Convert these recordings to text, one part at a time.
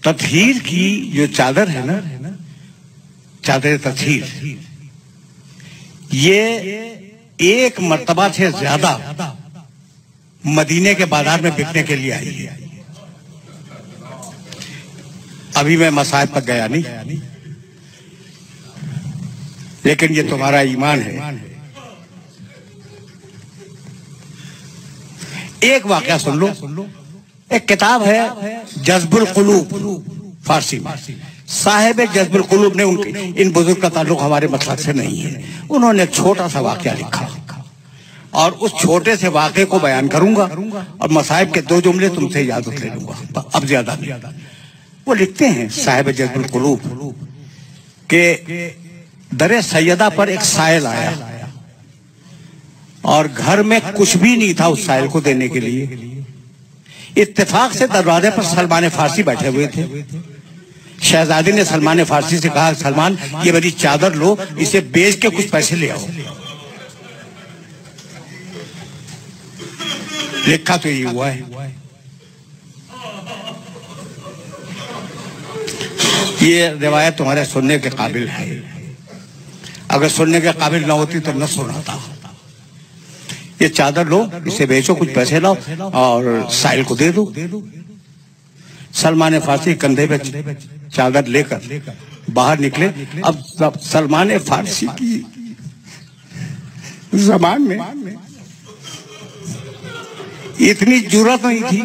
तत्हीर की जो चादर है ना, चादर तत्हीर, ये एक मर्तबा से ज्यादा मदीने के बाजार में बिकने के लिए आई है। अभी मैं मसाहिब तक गया नहीं, लेकिन ये तुम्हारा ईमान है। एक वाकया सुन लो। एक किताब है जज्बुल कुलूब, फारसी में। साहिब जज्बुल कुलूब ने उनके इन बुजुर्ग का ताल्लुक हमारे मसलक से नहीं है। उन्होंने एक छोटा सा वाकया लिखा और उस छोटे से वाकये को बयान करूंगा और मसाहिब के 2 जुमले तुमसे इजाजत ले लूंगा, अब ज्यादा नहीं। वो लिखते हैं साहिब जज्बुल कुलूब के दरे सैयदा पर एक साइल आया और घर में कुछ भी नहीं था उस साइल को देने के लिए। इत्तेफाक से दरवाजे पर सलमान फारसी बैठे हुए थे। शहजादी ने सलमान फारसी से कहा, सलमान ये मेरी चादर लो, इसे बेच के कुछ पैसे ले आओ। लिखा तो ये हुआ है। ये रिवायत तुम्हारे सुनने के काबिल है। अगर सुनने के काबिल ना होती तो न सुनाता। ये चादर लो, इसे बेचो, कुछ पैसे लाओ और साहिल को दे दो। सलमान फारसी कंधे पे चादर लेकर बाहर निकले। अब सलमान फारसी की ज़बान में इतनी जुर्रत नहीं थी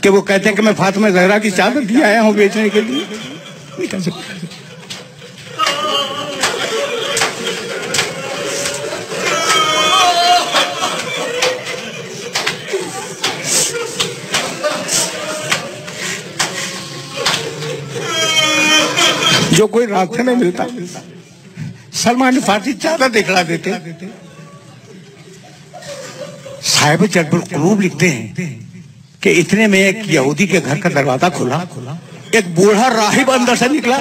कि वो कहते कि मैं फातिमा ज़हरा की चादर भी आया हूं बेचने के लिए। नहीं कह सकते। जो कोई रास्ते में मिलता सलमान फारसी चादर दिखला देते। साहिब जज्बुल कुलूब लिखते हैं कि इतने में एक यहूदी के घर का दरवाजा खुला। एक बूढ़ा राहिब अंदर से निकला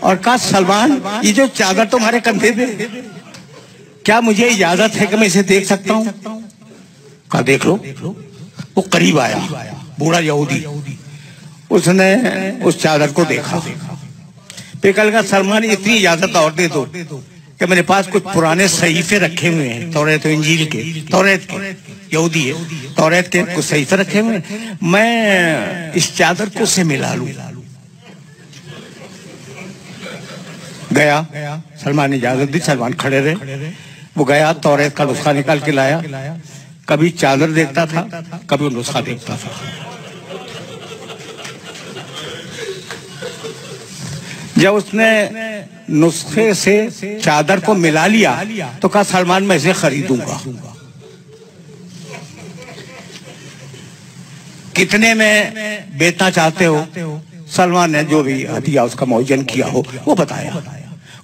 और कहा, सलमान ये जो चादर तुम्हारे कंधे पे, क्या मुझे इजाजत है कि मैं इसे देख सकता हूँ? कहा देख लो। वो करीब आया, बूढ़ा यहूदी। उसने उस चादर को देखा। फिर कहा, सलमान इतनी इजाजत और दे दो कि मेरे पास कुछ पुराने सहीफे रखे हुए हैं, तौरात इंजील के, तौरात के, यहूदी है, तौरात के कुछ सहीफे रखे हुए हैं, मैं इस चादर को से मिला लूं। गया, सलमान ने इजाजत दी, सलमान खड़े रहे। वो गया, तौरात का नुस्खा निकाल के लाया। कभी चादर देखता था, कभी नुस्खा देखता था। जब उसने नुस्खे से चादर को मिला लिया तो कहा, सलमान मैं इसे खरीदूंगा। कितने में बेचना चाहते हो? सलमान ने जो भी हदिया उसका मुआयन किया हो वो बताया।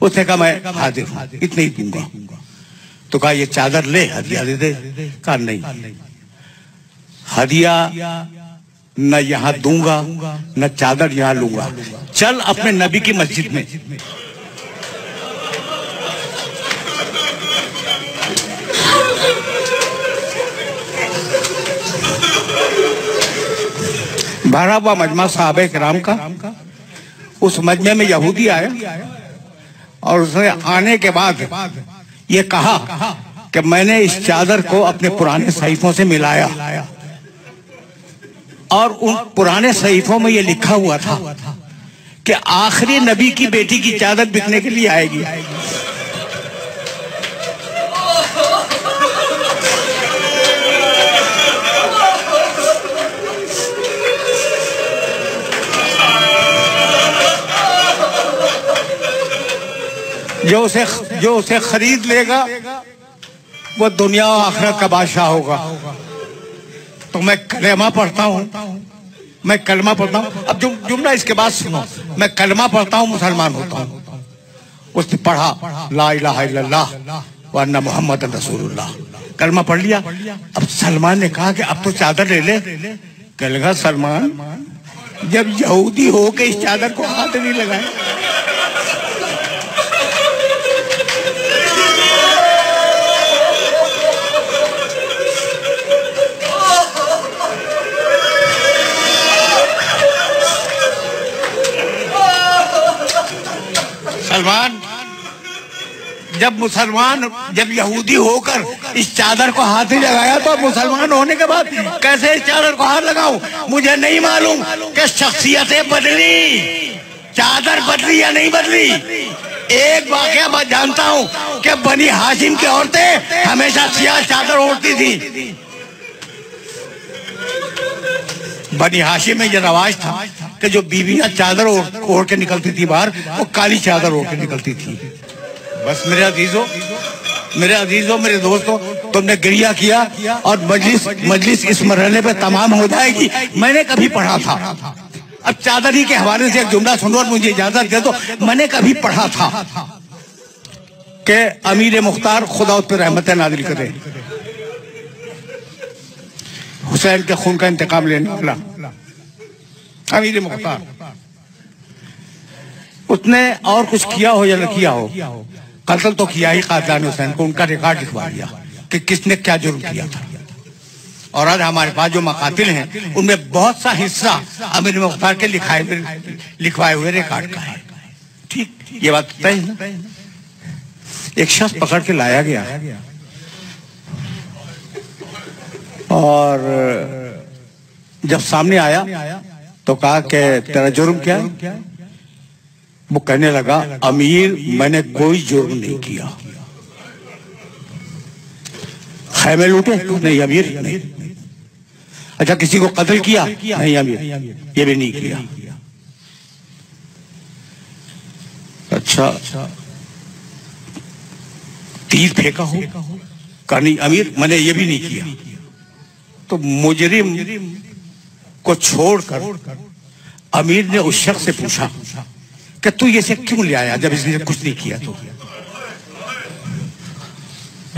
उसने कहा मैं हाजिर हूं, इतने ही दूंगा। तो कहा ये चादर ले, हदिया दे दे। कहा नहीं, हदिया न यहां दूंगा न चादर यहां लूंगा। चल अपने नबी की मस्जिद में। भरा हुआ मजमा साहबे किराम का। उस मजमे में यहूदी आया और उसने आने के बाद ये कहा कि मैंने इस चादर को अपने पुराने सहीफों से मिलाया और उन पुराने सहीफों में ये लिखा हुआ था कि आखिरी नबी की बेटी की चादर बिकने के लिए आएगी। जो उसे खरीद लेगा वो दुनिया और आखिरत का बादशाह होगा। तो मैं कलमा पढ़ता हूँ, मैं कलमा पढ़ता हूँ। अब जुमला इसके बाद सुनो, मैं कलमा पढ़ता हूँ, मुसलमान होता हूँ। उसने पढ़ा ला इलाहा इल्लल्लाह व अन्ना मुहम्मद रसूलुल्लाह, कलमा पढ़ लिया। अब सलमान ने कहा कि अब तो चादर ले ले। कह लगा सलमान जब यहूदी हो के इस चादर को हाथ नहीं लगाए। सलमान, जब यहूदी होकर इस चादर को हाथ ही लगाया तो मुसलमान होने के बाद कैसे इस चादर को हाथ लगाऊं? मुझे नहीं मालूम कि शख्सियतें बदली, चादर बदली या नहीं बदली। एक वाकया मैं जानता हूं कि बनी हाशिम की औरतें हमेशा सियाह चादर ओढ़ती थी। बनी हाशिम में यह रवाज था कि जो बीवियां चादर ओढ़ के निकलती थी बाहर, वो काली चादर ओढ़ के निकलती थी। बस मेरे अजीजों, मेरे दोस्तों, तुमने गिरिया किया और मजलिस इस मरहले पे तमाम हो जाएगी। मैंने कभी पढ़ा था, अब चादरी के हवाले से एक जुमला सुनो और मुझे इजाजत दे दो। मैंने कभी पढ़ा था कि अमीर मुख्तार, खुदा उस पर रहमत नाज़िल करे, हुसैन के खून का इंतकाम लेने वाला अमीर मुख्तार, उसने और कुछ किया हो या न किया हो, कत्ल तो किया ही कातिलान हुसैन को। उनका रिकॉर्ड लिखवा दिया कि किसने क्या जुर्म किया था। और आज हमारे पास जो मकातिल हैं उनमें बहुत सा हिस्सा अमीर मुख्तार के लिखवाए हुए रिकॉर्ड का है। ठीक, ये बात तय है ना। एक शख्स पकड़ के लाया गया और जब सामने आया तो कहा कि तेरा जुर्म क्या है? वो कहने लगा, अमीर, मैंने कोई जुर्म नहीं किया। खैमे लूटे? नहीं अमीर, नहीं। अच्छा, किसी को कत्ल किया? नहीं अमीर, ये भी नहीं किया। अच्छा, तीर फेंका हो? कहा नहीं अमीर, मैंने ये भी नहीं किया। तो मुजरिम को छोड़कर अमीर ने उस शख्स से पूछा कि तू ये से क्यों ले आया जब इसने कुछ नहीं किया? तो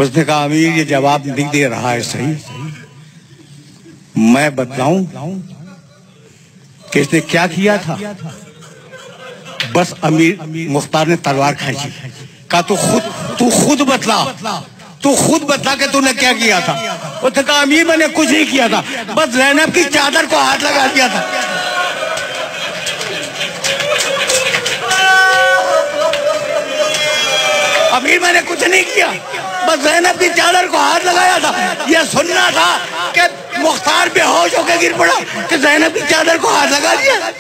उसने कहा, अमीर ये जवाब नहीं दे रहा है सही, मैं बतलाऊं कि इसने क्या किया था? बस अमीर मुख्तार ने तलवार खींची, कहा तू खुद बतला कि तूने क्या किया था। उसने कहा, अमीर मैंने कुछ नहीं किया था, बस ज़ैनब की चादर को हाथ लगा दिया था। अमीर मैंने कुछ नहीं किया, बस ज़ैनब की चादर को हाथ लगाया था। यह सुनना था कि मुख्तार बेहोश होकर गिर पड़ा कि ज़ैनब की चादर को हाथ लगा दिया।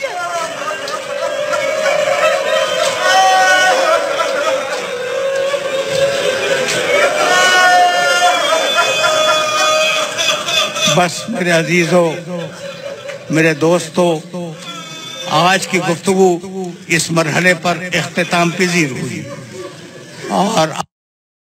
बस मेरे अजीजों, मेरे दोस्तों, आज की गुफ्तगू इस मरहले पर इख्तिताम पजीर हुई और